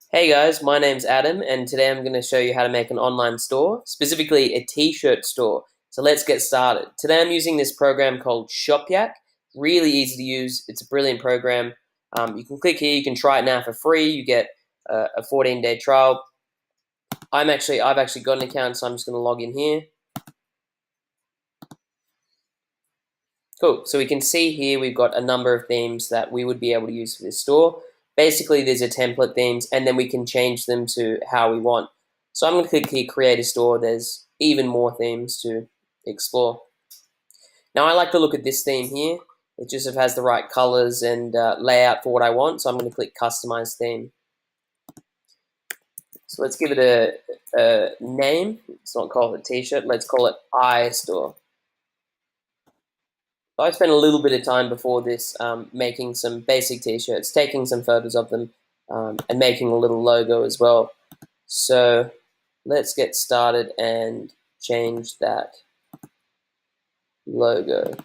Hey guys, my name's Adam, and today I'm going to show you how to make an online store, specifically a t-shirt store. So let's get started. Today I'm using this program called Shopyak. Really easy to use. It's a brilliant program. You can click here. You can try it now for free. You get a 14-day trial. I've actually got an account, so I'm just going to log in here. Cool. So we can see here we've got a number of themes that we would be able to use for this store. Basically, these are template themes, and then we can change them to how we want. So I'm going to click here, create a store. There's even more themes to explore. Now I like to look at this theme here. It just has the right colors and layout for what I want. So I'm going to click customize theme. So let's give it a name. Let's not call it a t-shirt. Let's call it iStore. So I spent a little bit of time before this making some basic t-shirts, taking some photos of them, and making a little logo as well. So let's get started and change that logo.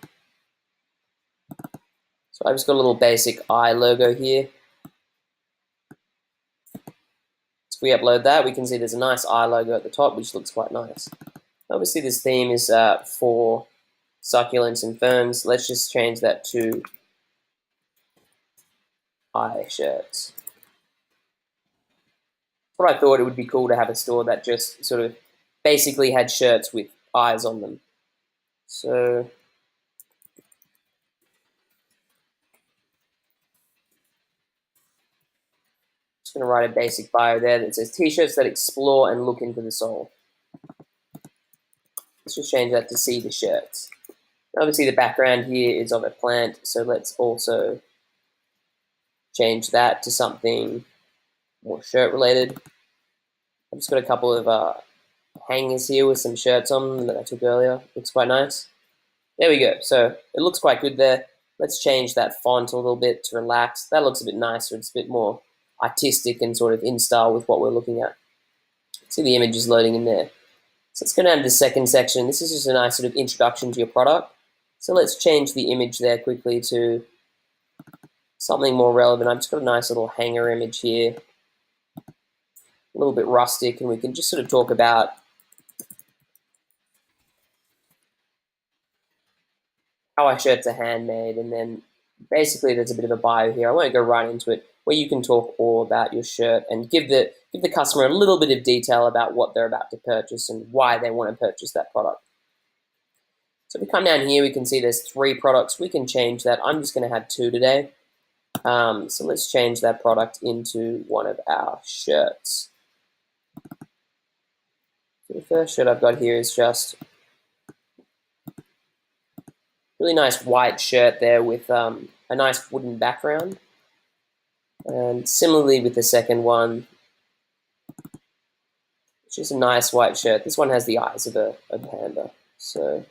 So I've just got a little basic I logo here. So if we upload that, we can see there's a nice I logo at the top, which looks quite nice. Obviously this theme is for succulents and ferns. Let's just change that to I shirts. But I thought it would be cool to have a store that just sort of basically had shirts with eyes on them. So just going to write a basic bio there that says t-shirts that explore and look into the soul. Let's just change that to see the shirts. Obviously the background here is of a plant, so let's also change that to something more shirt related. I've just got a couple of hangers here with some shirts on them that I took earlier. Looks quite nice. There we go. So it looks quite good there. Let's change that font a little bit to relax. That looks a bit nicer. It's a bit more artistic and sort of in style with what we're looking at. See the image is loading in there. So let's go down to the second section. This is just a nice sort of introduction to your product. So let's change the image there quickly to something more relevant. I've just got a nice little hanger image here. A little bit rustic, and we can just sort of talk about how our shirts are handmade, and then basically there's a bit of a bio here. I won't go right into it, where you can talk all about your shirt and give the customer a little bit of detail about what they're about to purchase and why they want to purchase that product. So if we come down here, we can see there's 3 products. We can change that. I'm just going to have 2 today. So let's change that product into one of our shirts. So the first shirt I've got here is just really nice white shirt there with a nice wooden background. And similarly with the second one, it's just a nice white shirt. This one has the eyes of a panda. So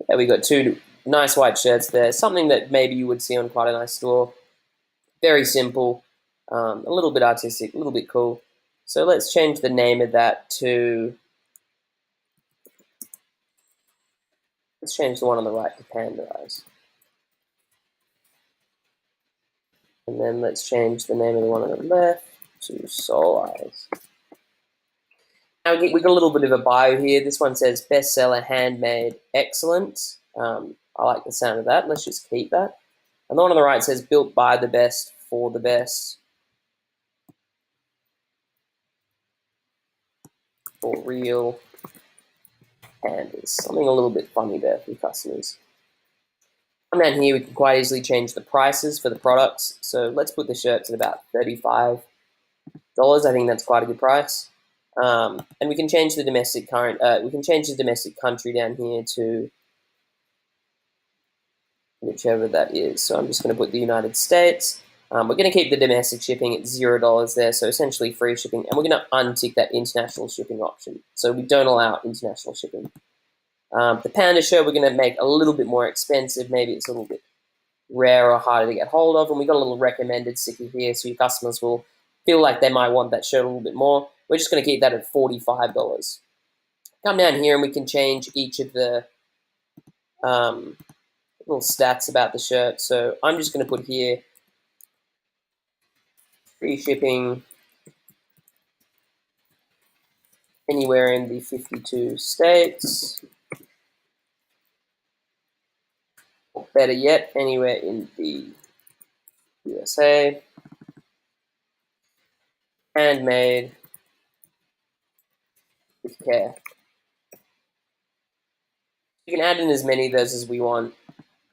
there we got 2 nice white shirts there. Something that maybe you would see on quite a nice store. Very simple, a little bit artistic, a little bit cool. So let's change the name of that to, let's change the one on the right to Panda Eyes. And then let's change the name of the one on the left to Soul Eyes. Now we got a little bit of a bio here. This one says bestseller, handmade, excellent. I like the sound of that. Let's just keep that. And the one on the right says built by the best for the best. For real pandas. Something a little bit funny there for customers. Come down here, we can quite easily change the prices for the products. So let's put the shirts at about $35. I think that's quite a good price. And we can change the domestic country down here to whichever that is. So I'm just going to put the United States. We're going to keep the domestic shipping at $0 there, so essentially free shipping, and we're going to untick that international shipping option. So we don't allow international shipping. The panda shirt we're going to make a little bit more expensive. Maybe it's a little bit rare or harder to get hold of, and we got a little recommended sticker here, so your customers will feel like they might want that shirt a little bit more. We're just going to keep that at $45. Come down here and we can change each of the little stats about the shirt. So I'm just going to put here Free shipping anywhere in the 52 states. Or better yet, anywhere in the USA. Handmade with care. You can add in as many of those as we want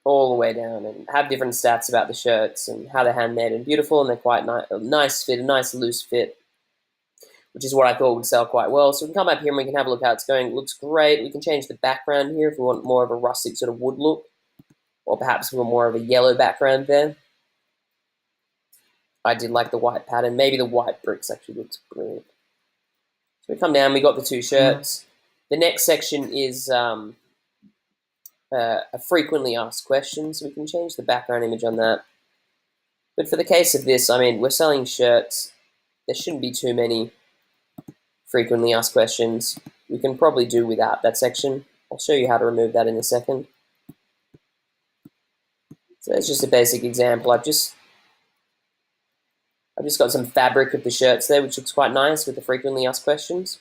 all the way down and have different stats about the shirts and how they're handmade and beautiful, and they're quite a nice fit, a nice loose fit, which is what I thought would sell quite well. So we can come up here and we can have a look how it's going. It looks great. We can change the background here if we want more of a rustic sort of wood look, or perhaps we want more of a yellow background there. I did like the white pattern. Maybe the white bricks actually looks brilliant. So we come down, we got the two shirts. The next section is a frequently asked questions. So we can change the background image on that. But for the case of this, I mean, we're selling shirts. There shouldn't be too many frequently asked questions. We can probably do without that section. I'll show you how to remove that in a second. So it's just a basic example. I've just got some fabric of the shirts there, which looks quite nice with the frequently asked questions.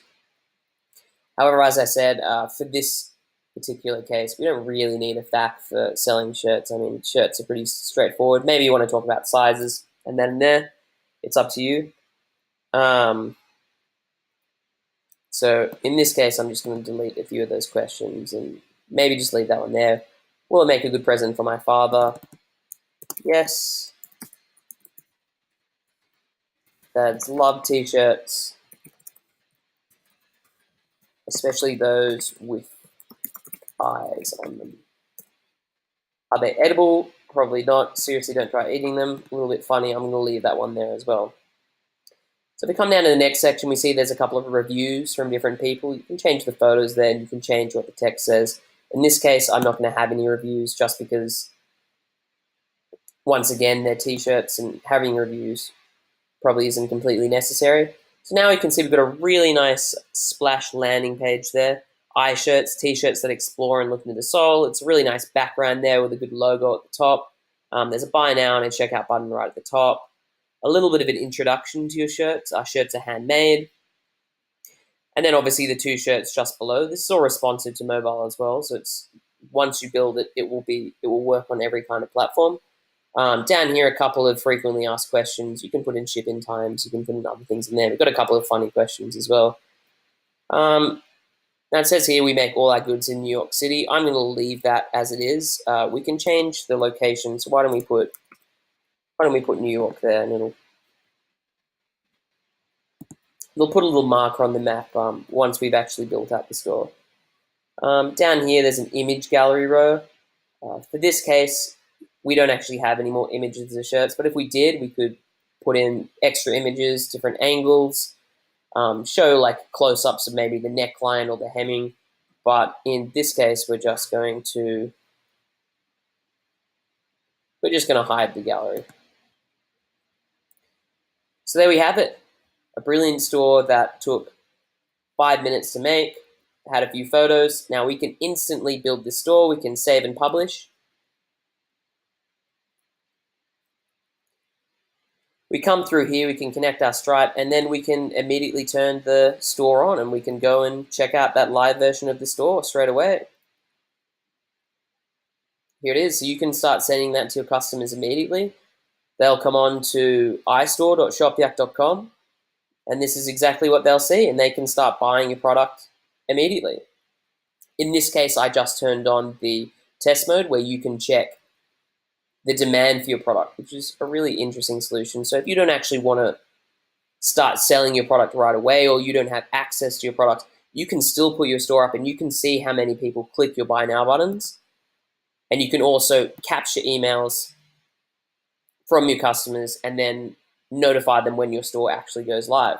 However, as I said, for this particular case, we don't really need a FAQ for selling shirts. I mean, shirts are pretty straightforward. Maybe you want to talk about sizes and then there. It's up to you. So in this case, I'm just going to delete a few of those questions and maybe just leave that one there. Will it make a good present for my father? Yes. Dads love t-shirts, especially those with eyes on them. Are they edible? Probably not. Seriously, don't try eating them. A little bit funny. I'm going to leave that one there as well. So if we come down to the next section, we see there's a couple of reviews from different people. You can change the photos there, and you can change what the text says. In this case, I'm not going to have any reviews just because, once again, they're t-shirts and having reviews probably isn't completely necessary. So now we can see we've got a really nice splash landing page there. Eye shirts, t-shirts that explore and look into the soul. It's a really nice background there with a good logo at the top. There's a buy now and a checkout button right at the top. A little bit of an introduction to your shirts. Our shirts are handmade. And then obviously the two shirts just below. This is all responsive to mobile as well. So it's once you build it, it will work on every kind of platform. Down here, a couple of frequently asked questions. You can put in ship-in times. You can put in other things in there. We've got a couple of funny questions as well. Now it says here we make all our goods in New York City. I'm going to leave that as it is. We can change the location. So why don't we put New York there, and it'll put a little marker on the map once we've actually built out the store. Down here, there's an image gallery row. For this case, we don't actually have any more images of the shirts, but if we did, we could put in extra images, different angles, show like close-ups of maybe the neckline or the hemming. But in this case, we're just going to hide the gallery. So there we have it. A brilliant store that took 5 minutes to make, had a few photos. Now we can instantly build this store. We can save and publish. We come through here, we can connect our Stripe, and then we can immediately turn the store on, and we can go and check out that live version of the store straight away. Here it is. So you can start sending that to your customers immediately. They'll come on to istore.shopyak.com, and this is exactly what they'll see, and they can start buying your product immediately. In this case, I just turned on the test mode where you can check the demand for your product, which is a really interesting solution. So if you don't actually want to start selling your product right away, or you don't have access to your product, you can still put your store up and you can see how many people click your buy now buttons. And you can also capture emails from your customers and then notify them when your store actually goes live.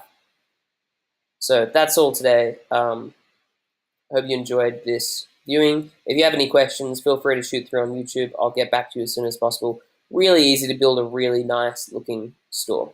So that's all today. Hope you enjoyed this viewing. If you have any questions, feel free to shoot through on YouTube. I'll get back to you as soon as possible. Really easy to build a really nice looking store.